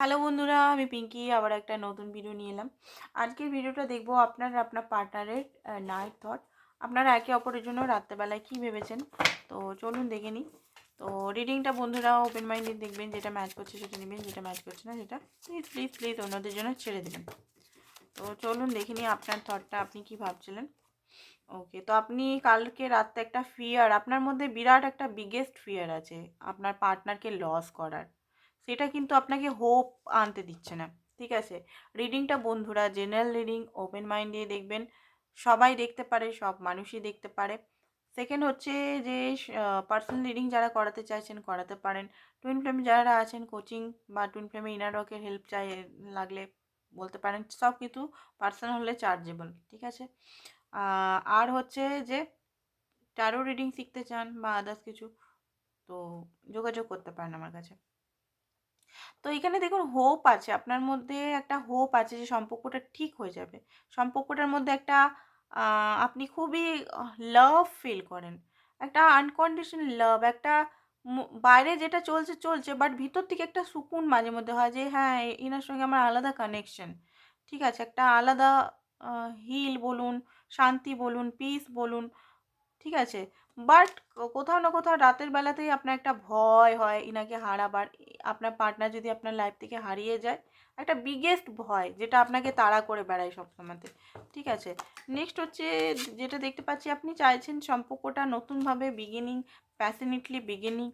Hello বন্ধুরা, আমি পিঙ্কি আবার একটা নতুন ভিডিও নিয়ে এলাম। আজকের ভিডিওটা দেখবো আপনার পার্টনারের নাইট থট। আপনারা একে অপরের জন্য রাত্রেবেলায় কী ভেবেছেন, তো চলুন দেখে নিই। তো রিডিংটা বন্ধুরা ওপেন মাইন্ডেড দেখবেন, যেটা ম্যাচ করছে সেটা নেবেন, যেটা ম্যাচ করছে না সেটা প্লিজ প্লিজ প্লিজ অন্যদের জন্য ছেড়ে দেবেন। তো চলুন দেখে নিই আপনার থটটা, আপনি কি ভাবছিলেন। ওকে, তো আপনি কালকে রাতে একটা ফিয়ার, আপনার মধ্যে বিরাট একটা বিগেস্ট ফিয়ার আছে আপনার পার্টনারকে লস করার। সেটা কিন্তু আপনাকে হোপ আনতে দিচ্ছে না। ঠিক আছে, রিডিংটা বন্ধুরা জেনারেল রিডিং, ওপেন মাইন্ড দিয়ে দেখবেন। সবাই দেখতে পারে, সব মানুষই দেখতে পারে। সেকেন্ড হচ্ছে যে পার্সোনাল রিডিং যারা করাতে চাইছেন করাতে পারেন। টুইন ফ্লেম যারা আছেন কোচিং বা টুইন ফ্লেমে ইনার ওয়ার্কের হেল্প চাই লাগলে বলতে পারেন, সব কিছু পার্সোনাল হলে চার্জেবল। ঠিক আছে, আর হচ্ছে যে ট্যারো রিডিং শিখতে চান বা আদার্স কিছু, তো যোগাযোগ করতে পারেন আমার কাছে। তো এখানে দেখুন হোপ আছে, আপনার মধ্যে একটা হোপ আছে যে সম্পর্কটা ঠিক হয়ে যাবে। সম্পর্কটার মধ্যে একটা আপনি খুবই লাভ ফিল করেন, একটা আনকন্ডিশনাল লাভ, একটা বাইরে যেটা চলছে চলছে, বাট ভিতর থেকে একটা সুকুন মাঝে মধ্যে হয় যে হ্যাঁ এনার সঙ্গে আমার আলাদা কানেকশন। ঠিক আছে, একটা আলাদা হিল বলুন, শান্তি বলুন, পিস বলুন। ঠিক আছে, বাট কোথাও না কোথাও রাতের বেলাতেই আপনার একটা ভয় হয় ইনাকে হারাবার। আপনার পার্টনার যদি আপনার লাইফ থেকে হারিয়ে যায়, একটা বিগেস্ট ভয় যেটা আপনাকে তাড়া করে বেড়ায় সবসময়তে। ঠিক আছে, নেক্সট হচ্ছে যেটা দেখতে পাচ্ছি, আপনি চাইছেন সম্পর্কটা নতুনভাবে বিগিনিং, প্যাশনেটলি বিগিনিং।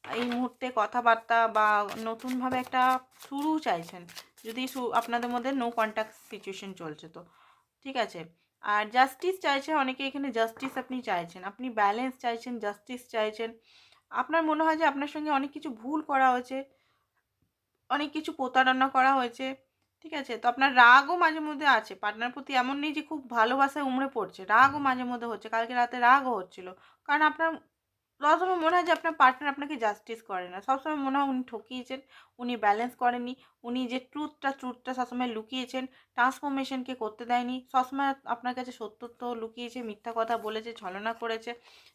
এই মুহূর্তে কথাবার্তা বা নতুনভাবে একটা শুরু চাইছেন, যদি আপনাদের মধ্যে নো কন্ট্যাক্ট সিচুয়েশন চলছে তো। ঠিক আছে, আর জাস্টিস চাইছে অনেকে, এখানে জাস্টিস আপনি চাইছেন, আপনি ব্যালেন্স চাইছেন, জাস্টিস চাইছেন। আপনার মনে হয় যে আপনার সঙ্গে অনেক কিছু ভুল করা হয়েছে, অনেক কিছু প্রতারণা করা হয়েছে। ঠিক আছে, তো আপনার রাগও মাঝে মধ্যে আছে পার্টনার প্রতি, এমন নেই যে খুব ভালোবাসায় উমড়ে পড়ছে, রাগও মাঝে মধ্যে হচ্ছে, কালকে রাতে রাগও হচ্ছিল। কারণ আপনার সবসময় মনে হয় যে আপনার পার্টনার আপনাকে জাস্টিস করে না, সবসময় মনে হয় উনি ঠকিয়েছেন, উনি ব্যালেন্স করেননি, উনি যে ট্রুথটা সবসময় লুকিয়েছেন, ট্রান্সফরমেশনকে করতে দেয়নি, সবসময় আপনার কাছে সত্যত্ব লুকিয়েছে, মিথ্যা কথা বলেছে, ছলনা করেছে।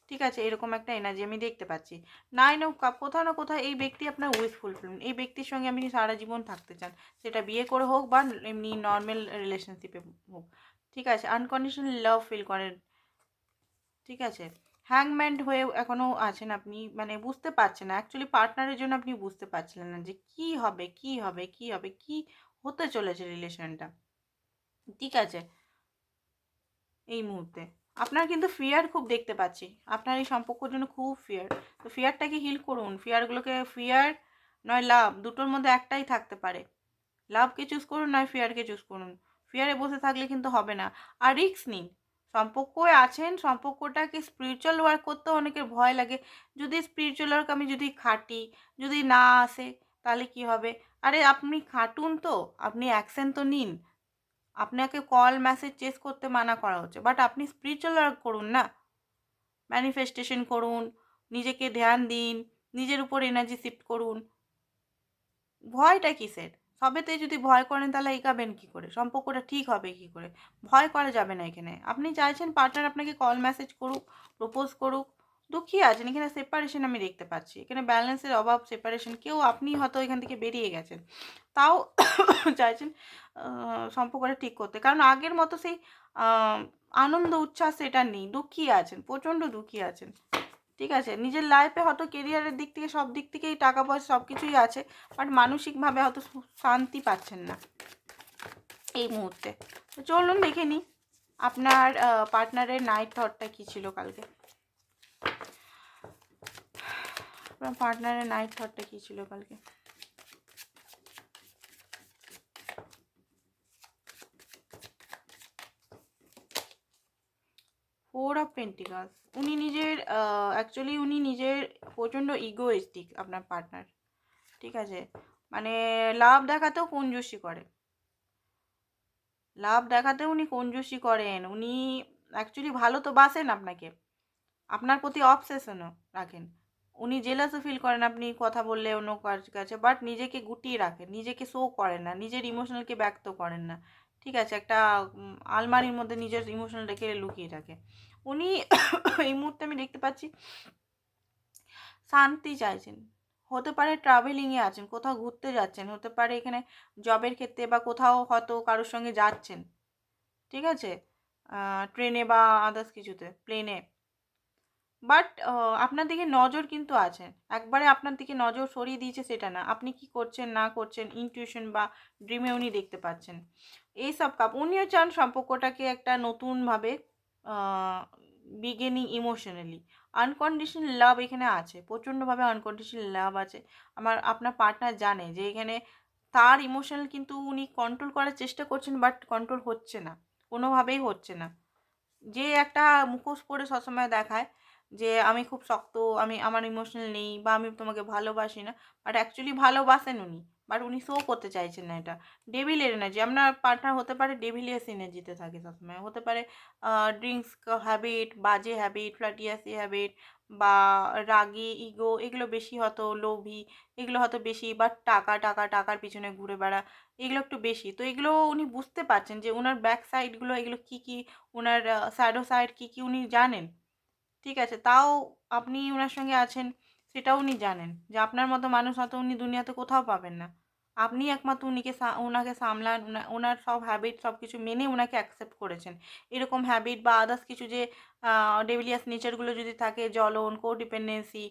ঠিক আছে, এরকম একটা এনার্জি আমি দেখতে পাচ্ছি। নাই না কোথাও না কোথাও এই ব্যক্তি আপনার উইশ ফুলফিল, এই ব্যক্তির সঙ্গে আপনি সারা জীবন থাকতে চান, সেটা বিয়ে করে হোক বা এমনি নর্মাল রিলেশনশিপে হোক। ঠিক আছে, আনকন্ডিশনাল লাভ ফিল করেন। ঠিক আছে, হ্যাংম্যান হয়ে এখনও আছেন আপনি, মানে বুঝতে পারছেন না অ্যাকচুয়ালি পার্টনারের জন্য, আপনি বুঝতে পারছিলেন না যে কী হবে কী হবে কী হবে, কী হতে চলেছে রিলেশনটা। ঠিক আছে, এই মুহূর্তে আপনার কিন্তু ফিয়ার খুব দেখতে পাচ্ছি, আপনার এই সম্পর্কের জন্য খুব ফিয়ার। তো ফিয়ারটাকে হিল করুন, ফিয়ারগুলোকে, ফিয়ার নয় লাভ, দুটোর মধ্যে একটাই থাকতে পারে। লাভকে চুজ করুন নয় ফিয়ারকে চুজ করুন। ফিয়ারে বসে থাকলে কিন্তু হবে না। আর রিস্ক নিন, সম্পর্কে আছেন, সম্পর্কটাকে স্পিরিচুয়াল ওয়ার্ক করতেও অনেকের ভয় লাগে। যদি স্পিরিচুয়াল ওয়ার্ক আমি যদি খাটি, যদি না আসে তাহলে কি হবে? আরে আপনি খাটুন তো, আপনি অ্যাকশন তো নিন। আপনাকে কল মেসেজ চেস করতে মানা করা হচ্ছে, বাট আপনি স্পিরিচুয়াল ওয়ার্ক করুন না, ম্যানিফেস্টেশন করুন, নিজেকে ধ্যান দিন, নিজের উপর এনার্জি শিফট করুন। ভয়টা কিসের? সবেতেই যদি ভয় করেন তাহলে এগাবেন কী করে? সম্পর্কটা ঠিক হবে কী করে? ভয় করা যাবে না এখানে। আপনি চাইছেন পার্টনার আপনাকে কল মেসেজ করুক, প্রপোজ করুক। দুঃখী আছেন, এখানে সেপারেশন আমি দেখতে পাচ্ছি। এখানে ব্যালেন্সের অভাব, সেপারেশন, কেউ আপনি হয়তো এখান থেকে বেরিয়ে গেছেন। তাও চাইছেন সম্পর্কটা ঠিক করতে। কারণ আগের মতো সেই আ আনন্দ উচ্ছ্বাস এটা নেই। দুঃখী আছেন, প্রচণ্ড দুঃখী আছেন। ঠিক আছে, নিজের লাইফে হয়তো কেরিয়ারের দিক থেকে সব দিক থেকেই টাকা পয়সা সব কিছুই আছে, বাট মানসিকভাবে হয়তো শান্তি পাচ্ছেন না এই মুহূর্তে। তো চলুন দেখে নিই আপনার পার্টনারের নাইট থটটা কী ছিল কালকে। আপনার পার্টনারের নাইট থটটা কী ছিল কালকে। 4 অফ পেন্টিকালস। উনি নিজের অ্যাকচুয়ালি উনি নিজের প্রচণ্ড ইগোইস্টিক আপনার পার্টনার। ঠিক আছে, মানে লাভ দেখাতেও কঞ্জুসি করে, লাভ দেখাতেও উনি কঞ্জুসি করেন। উনি অ্যাকচুয়ালি ভালো তো বাসেন আপনাকে, আপনার প্রতি অবসেশনও রাখেন। উনি জেলাসও ফিল করেন আপনি কথা বললে অন্য কার কাছে, বাট নিজেকে গুটিয়ে রাখেন, নিজেকে শো করেন না, নিজের ইমোশনালকে ব্যক্ত করেন না। ঠিক আছে, একটা আলমারির মধ্যে নিজের ইমোশনাল রেখে লুকিয়ে রাখে উনি। এই মুহূর্তে আমি দেখতে পাচ্ছি শান্তি চাইছেন, হতে পারে ট্রাভেলিংয়ে আছেন, কোথাও ঘুরতে যাচ্ছেন, হতে পারে এখানে জবের ক্ষেত্রে বা কোথাও হয়তো কারোর সঙ্গে যাচ্ছেন, ঠিক আছে, ট্রেনে বা আদার্স কিছুতে, প্লেনে। বাট আপনার দিকে নজর কিন্তু আছে, একবারে আপনার দিকে নজর সরিয়ে দিয়েছে সেটা না, আপনি কি করছেন না করছেন ইনটিউশন বা ড্রিমে উনি দেখতে পাচ্ছেন। এইসব কাপ উনিও চান সম্পর্কটাকে একটা নতুনভাবে বিগিনিং ইমোশনালি। আনকন্ডিশনাল লাভ এখানে আছে, প্রচণ্ডভাবে আনকন্ডিশনাল লাভ আছে। আপনার পার্টনার জানে যে এখানে তার ইমোশনাল কিন্তু উনি কন্ট্রোল করার চেষ্টা করছেন, বাট কন্ট্রোল হচ্ছে না, কোনোভাবেই হচ্ছে না। যে একটা মুখোশ পরে সবসময় দেখায় যে আমি খুব শক্ত, আমার ইমোশনাল নেই বা আমি তোমাকে ভালোবাসি না, বাট অ্যাকচুয়ালি ভালোবাসেন উনি, বাট উনি শো করতে চাইছেন না এটা। ডেভিলের এনার্জি আপনার পার্টনার হতে পারে, ডেভিলিয়াস এনার্জিতে থাকে সবসময়, হতে পারে ড্রিঙ্কস হ্যাবিট, বাজে হ্যাবিট, ফ্লাটিয়াসি হ্যাবিট বা রাগী, ইগো, এগুলো বেশি, হয়তো লোভী, এগুলো হয়তো বেশি, বাট টাকার পিছনে ঘুরে বেড়া, এগুলো একটু বেশি। তো এগুলো উনি বুঝতে পারছেন যে ওনার ব্যাক সাইডগুলো এগুলো কী কী, ওনার শ্যাডো সাইড কী কী উনি জানেন, ঠিক আছে। তাও আপনি ওনার সঙ্গে আছেন, সেটাও উনি জানেন যে আপনার মতো মানুষ হয়তো উনি দুনিয়াতে কোথাও পাবেন না। আপনি একমাত্র ওনাকে সামলান, ওনার সব হ্যাবিট সব কিছু মেনে ওনাকে অ্যাকসেপ্ট করেছেন। এরকম হ্যাবিট বা আদার্স কিছু যে ডেভিলিয়াস নেচারগুলো যদি থাকে, জ্বলন, কোডিপেন্ডেন্সি,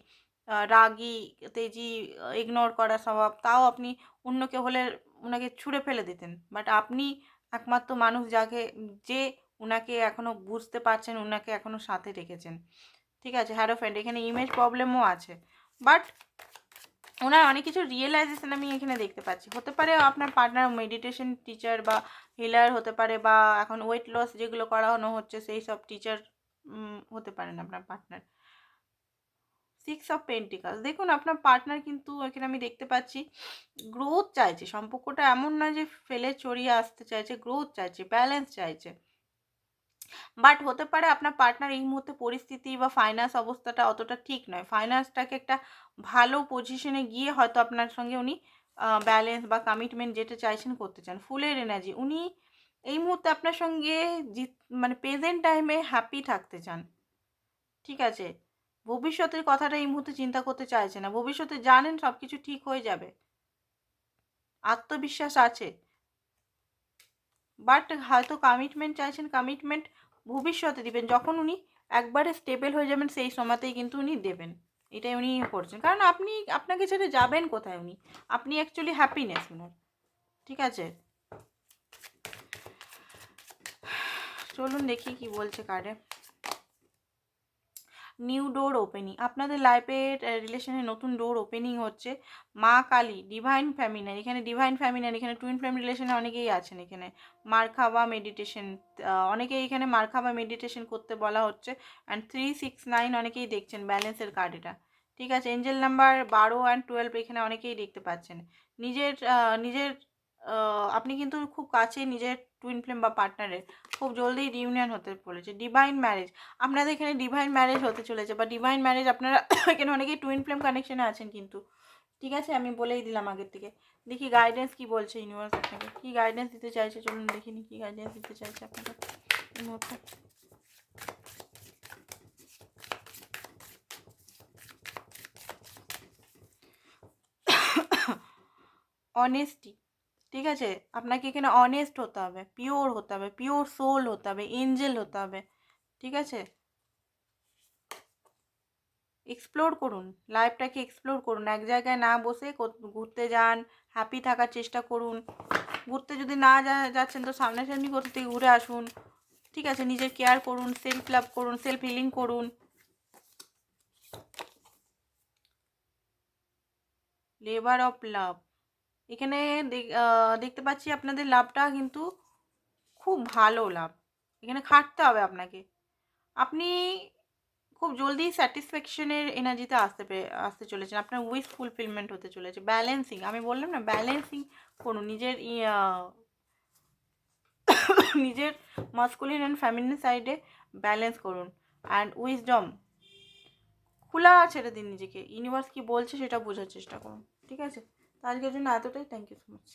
রাগী, তেজি, ইগনোর করা স্বভাব, তাও আপনি অন্য কেউ হলে ওনাকে ছুঁড়ে ফেলে দিতেন। বাট আপনি একমাত্র মানুষ যে উনাকে এখনও বুঝতে পারছেন, উনাকে এখনও সাথে রেখেছেন, ঠিক আছে। হ্যারোফ্যান্ট এখানে ইমেজ প্রবলেমও আছে, বাট ওনার অনেক কিছু রিয়েলাইজেশন আমি এখানে দেখতে পাচ্ছি। হতে পারে আপনার পার্টনার মেডিটেশন টিচার বা হিলার হতে পারে, বা এখন ওয়েট লস যেগুলো করানো হচ্ছে সেই সব টিচার হতে পারেন আপনার পার্টনার। 6 অফ পেন্টিকালস, দেখুন আপনার পার্টনার কিন্তু এখানে আমি দেখতে পাচ্ছি গ্রোথ চাইছে, সম্পর্কটা এমন নয় যে ফেলে চড়িয়ে আসতে চাইছে, গ্রোথ চাইছে, ব্যালেন্স চাইছে। বাট হতে পারে আপনার পার্টনার এই মুহূর্তে পরিস্থিতি বা ফাইন্যান্স অবস্থাটা অতটা ঠিক নয়, ফাইন্যান্সটাকে একটা ভালো পজিশনে গিয়ে হয়তো আপনার সঙ্গে উনি ব্যালেন্স বা কমিটমেন্ট যেটা চাইছেন করতে চান। ফুলের এনার্জি, উনি এই মুহূর্তে আপনার সঙ্গে মানে প্রেজেন্ট টাইমে হ্যাপি থাকতে চান, ঠিক আছে। ভবিষ্যতের কথাটা এই মুহূর্তে চিন্তা করতে চাইছে না, ভবিষ্যতে জানেন সব কিছু ঠিক হয়ে যাবে, আত্মবিশ্বাস আছে। বাট হয়তো কমিটমেন্ট চাইছেন, কমিটমেন্ট ভবিষ্যতে দিবেন, যখন উনি একবারে স্টেবল হয়ে যাবেন সেই সময়তেই কিন্তু উনি দেবেন, এটাই উনি করছেন। কারণ আপনাকে ছেড়ে যাবেন কোথায় উনি, আপনি অ্যাকচুয়ালি হ্যাপিনেস উনার, ঠিক আছে। চলুন দেখি কি বলছে কার্ডে। নিউ ডোর ওপেনিং, আপনাদের লাইফের রিলেশনে নতুন ডোর ওপেনিং হচ্ছে। মা কালী, ডিভাইন ফ্যামিনার, এখানে ডিভাইন ফ্যামিনার, এখানে টুইন ফ্লেম রিলেশনে অনেকেই আছেন, এখানে মার্খাবা মেডিটেশন, অনেকেই এখানে মার্খাবা মেডিটেশন করতে বলা হচ্ছে। অ্যান্ড 369 অনেকেই দেখছেন, ব্যালেন্সের কার্ড এটা, ঠিক আছে। এঞ্জেল নাম্বার 12 অ্যান্ড 12 এখানে অনেকেই দেখতে পাচ্ছেন। নিজের আপনি কিন্তু খুব কাছে নিজের টুইন ফ্লেম বা পার্টনারের খুব জলদি রিউনিয়ন হতে চলেছে। ডিভাইন ম্যারেজ, আপনাদের এখানে ডিভাইন ম্যারেজ হতে চলেছে, বা ডিভাইন ম্যারেজ আপনারা এখানে অনেকেই টুইন ফ্লেম কানেকশনে আছেন কিন্তু, ঠিক আছে। আমি বলেই দিলাম আগের থেকে। দেখি গাইডেন্স কি বলছে ইউনিভার্স, আপনাকে কি গাইডেন্স দিতে চাইছে, চলুন দেখিনি কি গাইডেন্স দিতে চাইছে আপনাকে এই মুহূর্তে। অনেস্টি, ঠিক আছে, আপনাকে এখানে অনেস্ট হতে হবে, পিওর হতে হবে, পিওর সোল হতে হবে, এঞ্জেল হতে হবে, ঠিক আছে। এক্সপ্লোর করুন, লাইফটাকে এক্সপ্লোর করুন, এক জায়গায় না বসে ঘুরতে যান, হ্যাপি থাকার চেষ্টা করুন। ঘুরতে যদি না যাচ্ছেন তো সামনাসামনি কোথা থেকে ঘুরে আসুন, ঠিক আছে। নিজের কেয়ার করুন, সেলফ লাভ করুন, সেলফ হিলিং করুন। লেবার অফ লাভ, এখানে দেখতে পাচ্ছি আপনাদের লাভটা কিন্তু খুব ভালো লাভ, এখানে খাটতে হবে আপনাকে, আপনি খুব জলদি স্যাটিসফ্যাকশনের এনার্জিতে আসতে চলেছেন, আপনার উইশ ফুলফিলমেন্ট হতে চলেছে। ব্যালেন্সিং, আমি বললাম না, ব্যালেন্সিং করুন, নিজের মাস্কুলিন অ্যান্ড ফ্যামিলিন সাইডে ব্যালেন্স করুন। অ্যান্ড উইজডম, খোলা ছেড়ে দিন নিজেকে, ইউনিভার্স কী বলছে সেটা বোঝার চেষ্টা করুন, ঠিক আছে। তো আজকের জন্য এতটাই, থ্যাংক ইউ সো মাচ।